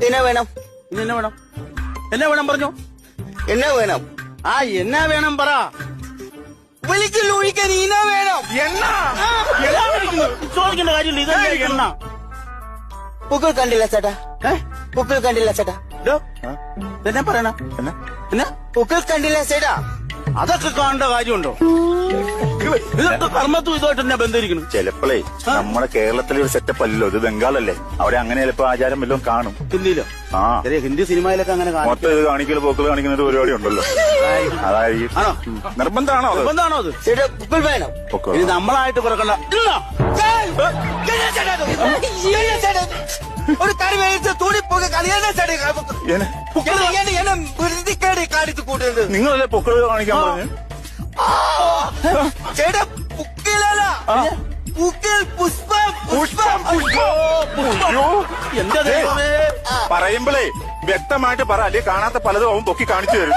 എന്നാ വേണം? ഇനി എന്നാ വേണം? എന്നാ വേണം പറഞ്ഞോ? എന്നാ വേണം? ആ എന്നാ വേണം പറ. വിളിക്കല്ലോ ഒഴിക്കാൻ ഇന വേണം. എണ്ണ ചോദിക്കേണ്ട കാര്യമില്ല. ഇതല്ലേ എണ്ണ. പൂക്കൾ കണ്ടില്ല ചേട്ടാ. പൂക്കൾ കണ്ടില്ല ചേട്ടാ. എന്നാ പറയണ? എന്നാ പൂക്കൾ കണ്ടില്ല ചേട്ടാ. അതൊക്കെ കാണേണ്ട കാര്യമുണ്ടോ? ഇതൊക്കെ കർമ്മത്തും ഇതുമായിട്ട് തന്നെ ബന്ധിരിക്കണം. ചിലപ്പോഴേ നമ്മുടെ കേരളത്തിലെ ഒരു സെറ്റപ്പ് അല്ലല്ലോ, ഇത് ബംഗാളല്ലേ, അവിടെ അങ്ങനെ ചിലപ്പോ ആചാരം വല്ലതും കാണും. ഹിന്ദിയിലോ? ആ ചെറിയ ഹിന്ദി സിനിമയിലൊക്കെ അങ്ങനെ മൊത്തം ഇത് കാണിക്കല് പോക്കല് കാണിക്കുന്ന ഒരു പരിപാടി ഉണ്ടല്ലോ. അതായിരിക്കും. ആണോ? നിർബന്ധമാണോ അത്? നിർബന്ധമാണോ അത്? ചേട്ടാ പൂക്കൾ വേണം. ഇനി നമ്മളായിട്ട് കുറക്കണ്ട. ഒരു കറി വേവിച്ച് തുണിപ്പോകെ കളിയാനാ ചേട്ടാ. വൃത്തിക്കേട് കാണിച്ചു കൂട്ടുന്നത് നിങ്ങളല്ലേ പൊക്കള് കാണിക്കാൻ പറഞ്ഞു? ചേട്ടാ പൂക്കലല്ല, പൂക്കൽ പുഷ്പം. പുഷ്പം എന്താ പറയുമ്പോഴേ വ്യക്തമായിട്ട് പറ, അല്ലെ കാണാത്ത പലതും അവൻ പൊക്കി കാണിച്ചു തരും.